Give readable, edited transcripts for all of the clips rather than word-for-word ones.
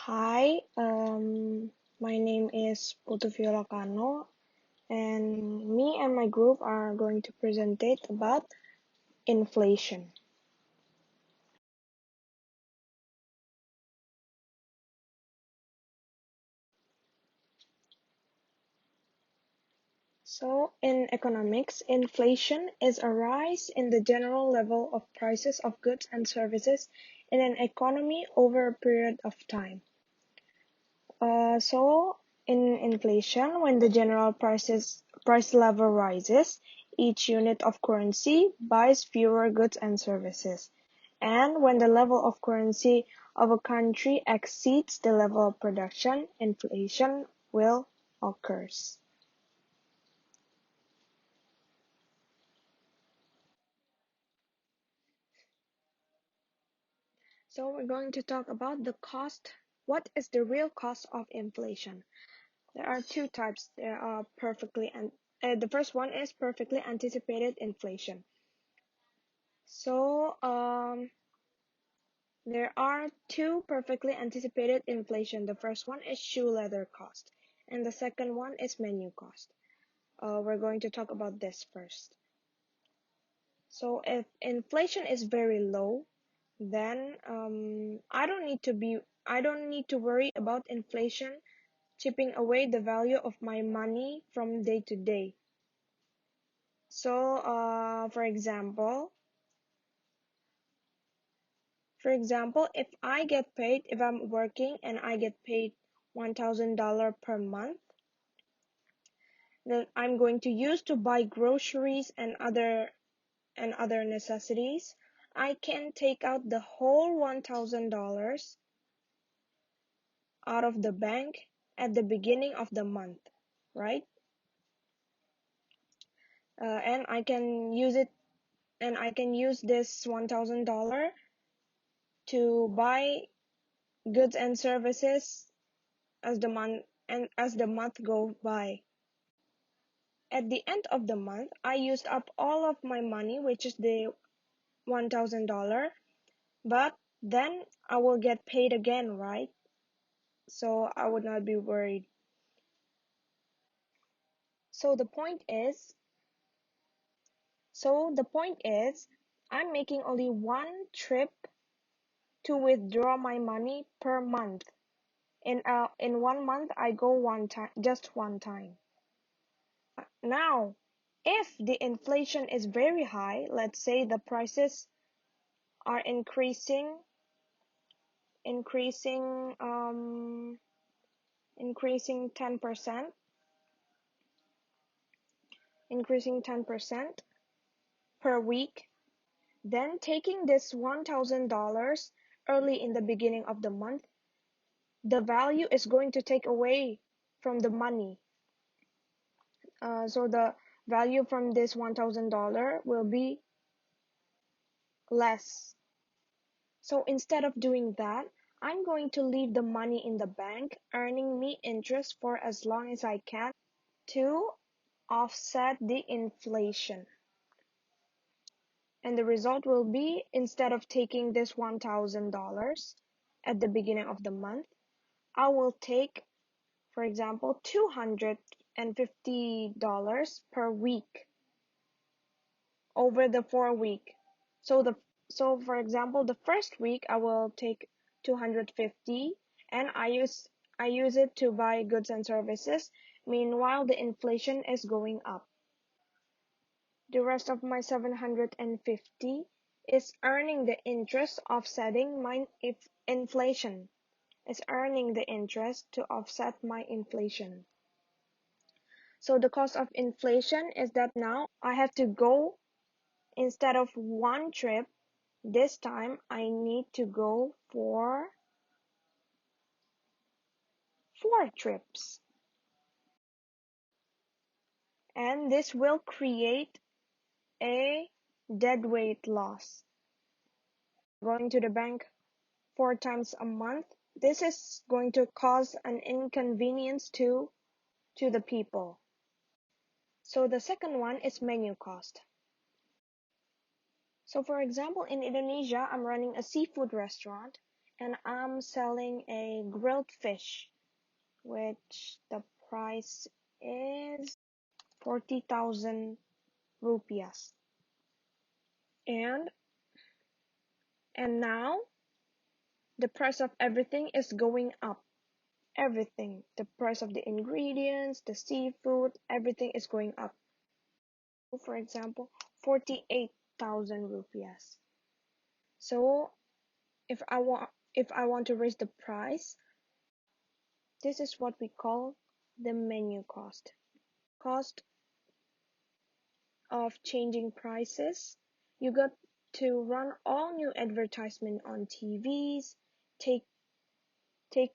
Hi, my name is Putu Viola Kanno, and me and my group are going to present about inflation. So, in economics, inflation is a rise in the general level of prices of goods and services in an economy over a period of time. So in inflation, when the general price level rises, each unit of currency buys fewer goods and services. And when the level of currency of a country exceeds the level of production, inflation will occur. So we're going to talk about the cost. What is the real cost of inflation? There are two types. There are the first one is perfectly anticipated inflation. So there are two perfectly anticipated inflation. The first one is shoe leather cost, and the second one is menu cost. We're going to talk about this first. So if inflation is very low, then I don't need to worry about inflation chipping away the value of my money from day to day. So for example, if I'm working and I get paid $1,000 per month, that I'm going to use to buy groceries and other necessities, I can take out the whole $1,000 out of the bank at the beginning of the month, right? And I can use this $1,000 to buy goods and services as the month goes by. At the end of the month, I used up all of my money, which is the $1,000, but then I will get paid again, right? So I would not be worried. So the point is, I'm making only one trip to withdraw my money per month. In 1 month, I go just one time. Now, if the inflation is very high, let's say the prices are increasing increasing 10%, increasing 10% per week, then taking this $1,000 early in the beginning of the month, the value is going to take away from the money. So the value from this $1,000 will be less. So instead of doing that, I'm going to leave the money in the bank, earning me interest for as long as I can to offset the inflation. And the result will be, instead of taking this $1,000 at the beginning of the month, I will take, for example, $250 per week over the 4 week. So for example, the first week I will take 250 and I use it to buy goods and services. Meanwhile, the inflation is going up. The rest of my 750 is earning the interest offsetting my inflation. Is earning the interest to offset my inflation. So the cost of inflation is that now I have to go, instead of one trip, this time I need to go for 4 trips. And this will create a deadweight loss. Going to the bank 4 times a month, this is going to cause an inconvenience to the people. So the second one is menu cost. So for example, in Indonesia, I'm running a seafood restaurant, and I'm selling a grilled fish, which the price is 40,000 rupias. And now the price of everything is going up. Everything, the price of the ingredients, the seafood, everything is going up. For example, 48,000 rupias. So if I want to raise the price, this is what we call the menu cost. Cost of changing prices. You got to run all new advertisement on TVs, take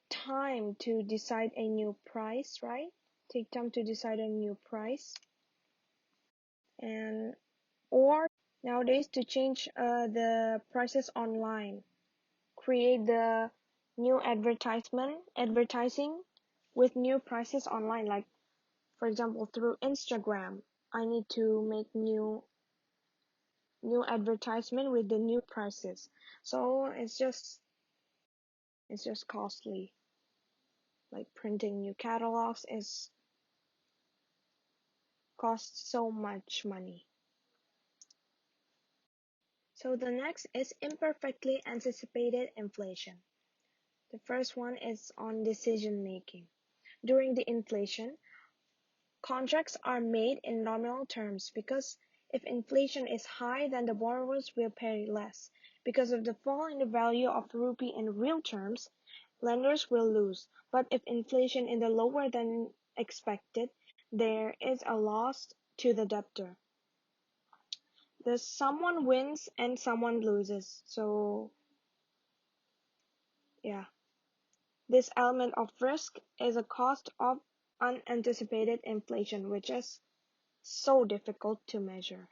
time to decide a new price, right? Take time to decide a new price. And or nowadays to change the prices online, create the new advertising with new prices online, like for example through Instagram. I need to make new advertisement with the new prices. So it's just costly. Like printing new catalogs is costs so much money. So the next is imperfectly anticipated inflation. The first one is on decision making. During the inflation, contracts are made in nominal terms because if inflation is high, then the borrowers will pay less. Because of the fall in the value of the rupee in real terms, lenders will lose. But if inflation is lower than expected, there is a loss to the debtor. Thus, someone wins and someone loses. So, yeah. This element of risk is a cost of unanticipated inflation, which is so difficult to measure.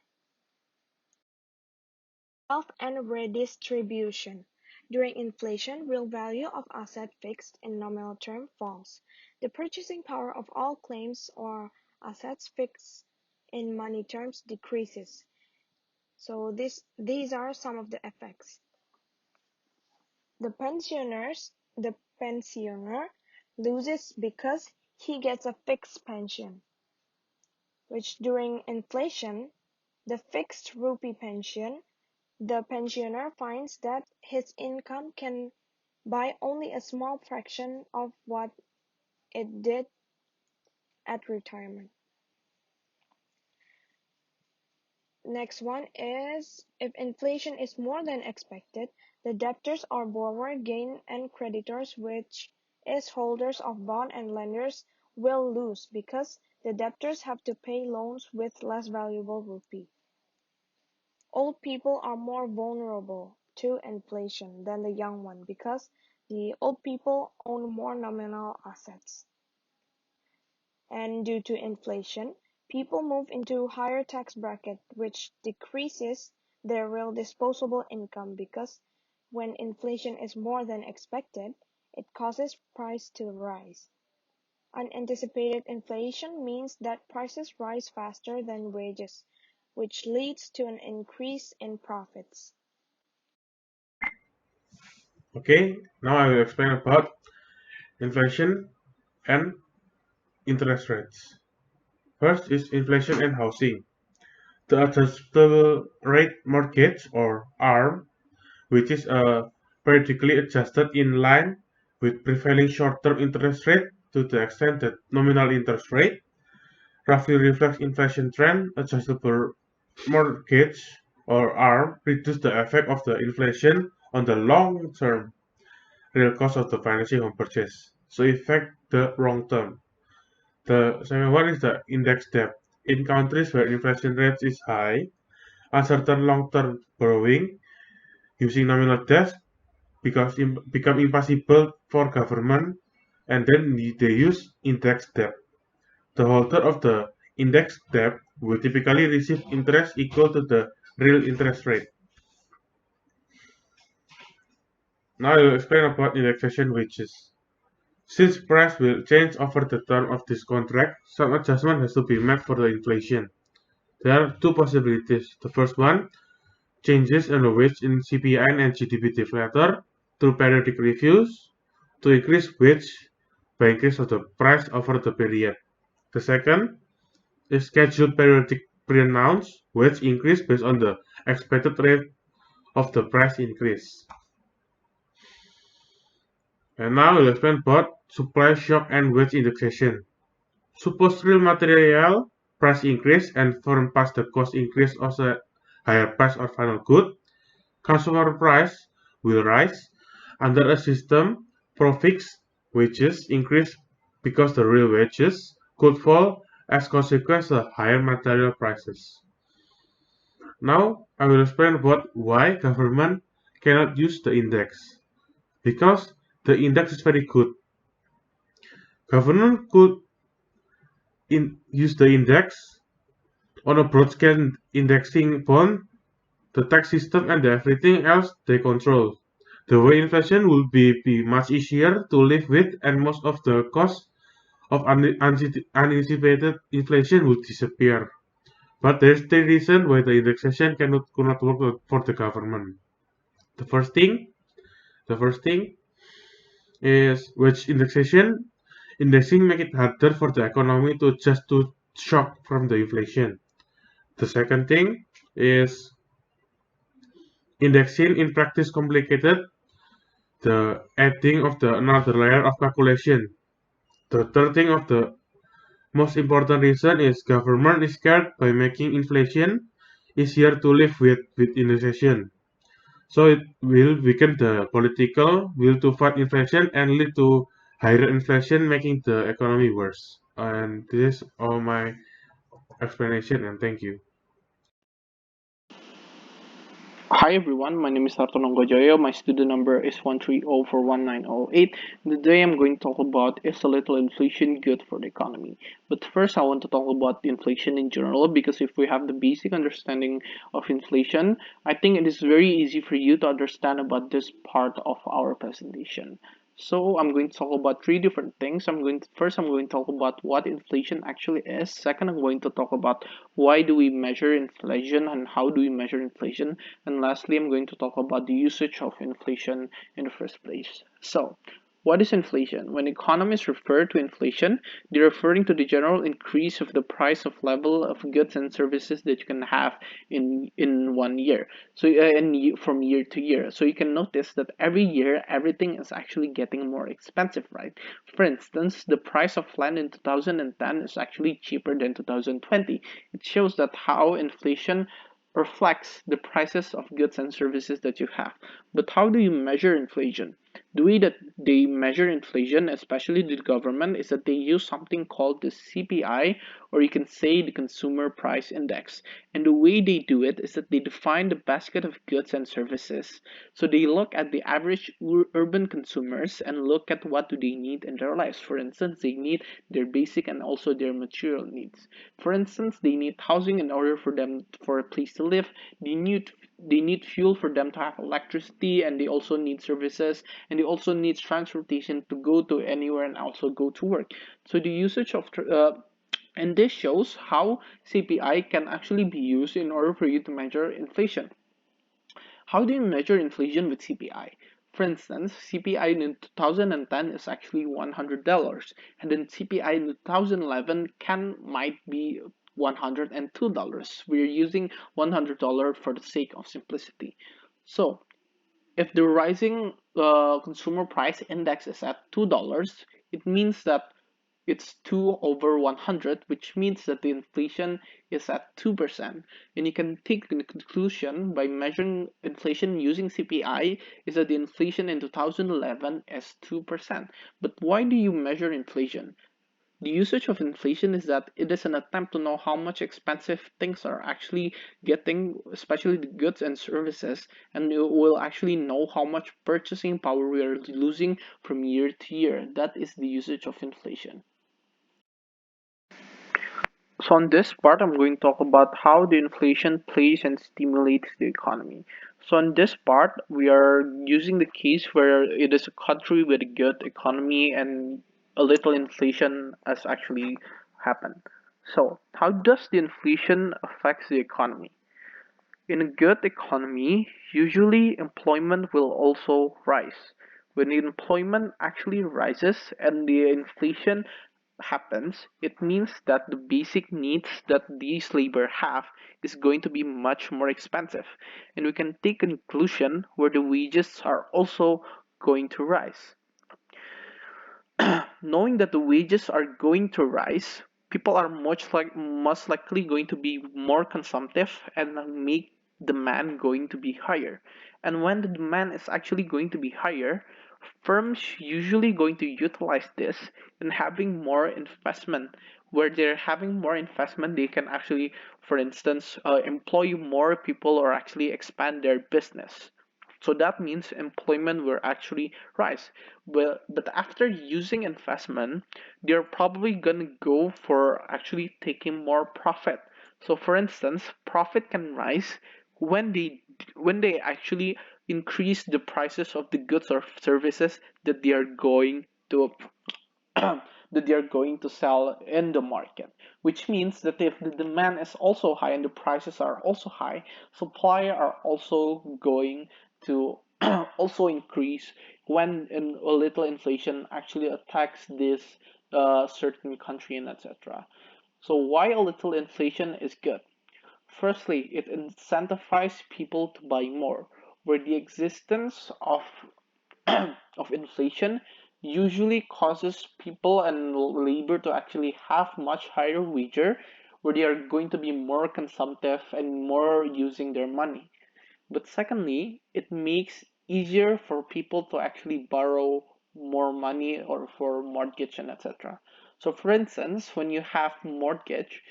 Wealth and redistribution. During inflation, real value of asset fixed in nominal term falls. The purchasing power of all claims or assets fixed in money terms decreases. So these are some of the effects. The pensioner loses because he gets a fixed pension, which during inflation, the fixed rupee pension, the pensioner finds that his income can buy only a small fraction of what it did at retirement. Next one is if inflation is more than expected, the debtors or borrower gain and creditors, which is holders of bond and lenders, will lose because the debtors have to pay loans with less valuable rupee. Old people are more vulnerable to inflation than the young one because the old people own more nominal assets. And due to inflation, people move into higher tax bracket, which decreases their real disposable income because when inflation is more than expected, it causes price to rise. Unanticipated inflation means that prices rise faster than wages, which leads to an increase in profits. Okay, now I will explain about inflation and interest rates. First is inflation and housing. The adjustable rate mortgage or ARM, which is periodically adjusted in line with prevailing short-term interest rate to the extent that nominal interest rate roughly reflects inflation trend. Adjustable mortgage or ARM reduce the effect of the inflation on the long-term real cost of the financing home purchase, so affect the long term. The second one is the index debt. In countries where inflation rate is high, uncertain long-term borrowing using nominal debt become impossible for government, and then they use index debt. The holder of the index debt will typically receive interest equal to the real interest rate. Now I will explain about indexation wages. Since price will change over the term of this contract, some adjustment has to be made for the inflation. There are two possibilities. The first one, changes in the wage in CPI and GDP deflator. through periodic reviews to increase wage by increase of the price over the period. The second is scheduled periodic pre-announced wage increase based on the expected rate of the price increase. And now we'll explain about supply shock and wage indexation. Suppose real material price increase and firm pass the cost increase of the higher price or final good, consumer price will rise. Under a system for fixed wages increase because the real wages could fall as consequence of higher material prices. Now I will explain about why government cannot use the index. Because the index is very good. Government could use the index on a broad scale indexing bond, the tax system and everything else they control. The way inflation will be much easier to live with and most of the cost of unanticipated inflation will disappear. But there's the reason why the indexation cannot work for the government. The first thing, the first thing is wage indexation. Indexing make it harder for the economy to adjust to shock from the inflation. The second thing is indexing in practice complicated the adding of the another layer of calculation. The third thing of the most important reason is government is scared by making inflation easier to live with indexation. So it will weaken the political will to fight inflation and lead to higher inflation, making the economy worse. And this is all my explanation, and thank you. Hi everyone, my name is Hartono Joyo. My student number is 1304198. Today I'm going to talk about is a little inflation good for the economy. But first I want to talk about inflation in general because if we have the basic understanding of inflation, I think it is very easy for you to understand about this part of our presentation. So I'm going to talk about three different things. I'm going to talk about what inflation actually is. Second, I'm going to talk about why do we measure inflation and how do we measure inflation. And lastly, I'm going to talk about the usage of inflation in the first place. So, what is inflation? When economists refer to inflation, they're referring to the general increase of the price of level of goods and services that you can have in 1 year. So, from year to year. So you can notice that every year everything is actually getting more expensive, right? For instance, the price of land in 2010 is actually cheaper than 2020. It shows that how inflation reflects the prices of goods and services that you have. But how do you measure inflation? The way that they measure inflation, especially the government, is that they use something called the CPI, or you can say the Consumer Price Index. And the way they do it is that they define the basket of goods and services. So they look at the average urban consumers and look at what do they need in their lives. For instance, they need their basic and also their material needs. For instance, they need housing in order for them for a place to live. They need fuel for them to have electricity, and they also need services, and they also need transportation to go to anywhere and also go to work. So the usage of and this shows how CPI can actually be used in order for you to measure inflation. How do you measure inflation with CPI? For instance, CPI in 2010 is actually $100, and then CPI in 2011 might be $102. We're using $100 for the sake of simplicity. So if the rising consumer price index is at $2, it means that it's 2 over 100, which means that the inflation is at 2%. And you can take the conclusion by measuring inflation using CPI is that the inflation in 2011 is 2%. But why do you measure inflation? The usage of inflation is that it is an attempt to know how much expensive things are actually getting, especially the goods and services, and you will actually know how much purchasing power we are losing from year to year. That is the usage of inflation. So on this part, I'm going to talk about how the inflation plays and stimulates the economy. So on this part, we are using the case where it is a country with a good economy and a little inflation has actually happened. So how does the inflation affect the economy? In a good economy, usually employment will also rise. When the employment actually rises and the inflation happens, it means that the basic needs that these labor have is going to be much more expensive. And we can take a conclusion where the wages are also going to rise. Knowing that the wages are going to rise, people are most likely going to be more consumptive and make demand going to be higher. And when the demand is actually going to be higher, firms usually going to utilize this in having more investment. Where they're having more investment, they can actually, for instance, employ more people or actually expand their business. So that means employment will actually rise. But after using investment, they're probably gonna go for actually taking more profit. So for instance, profit can rise when they actually increase the prices of the goods or services that they are going to that they are going to sell in the market, which means that if the demand is also high and the prices are also high, supply are also going to also increase when a little inflation actually attacks this certain country and etc. So why a little inflation is good? Firstly, it incentivizes people to buy more, where the existence of inflation usually causes people and labor to actually have much higher wages, where they are going to be more consumptive and more using their money. But secondly, it makes easier for people to actually borrow more money or for mortgage and etc. So for instance, when you have mortgage,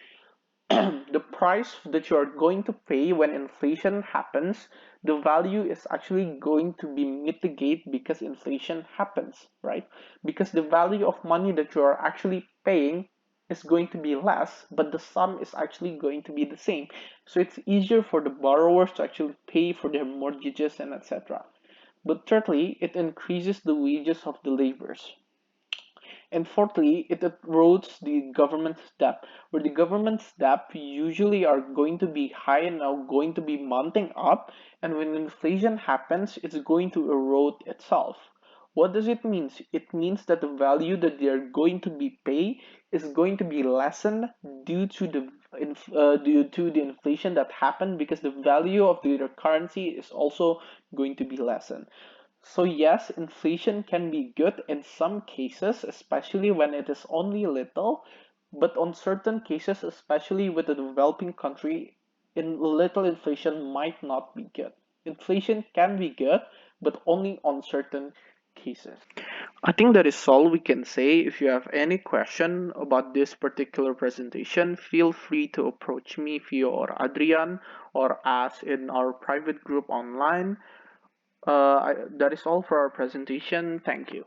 the price that you are going to pay when inflation happens, the value is actually going to be mitigated because inflation happens, right? Because the value of money that you are actually paying is going to be less, but the sum is actually going to be the same. So it's easier for the borrowers to actually pay for their mortgages and etc. But thirdly, it increases the wages of the laborers. And fourthly, it erodes the government's debt, where the government's debt usually are going to be high and now going to be mounting up, and when inflation happens, it's going to erode itself. What does it mean? It means that the value that they are going to be paid is going to be lessened due to the inflation that happened because the value of their currency is also going to be lessened. So yes, inflation can be good in some cases, especially when it is only little, but on certain cases, especially with a developing country, in little inflation might not be good. Inflation can be good, but only on certain cases. I think that is all we can say. If you have any question about this particular presentation, feel free to approach me via or Adrian or ask in our private group online. That is all for our presentation. Thank you.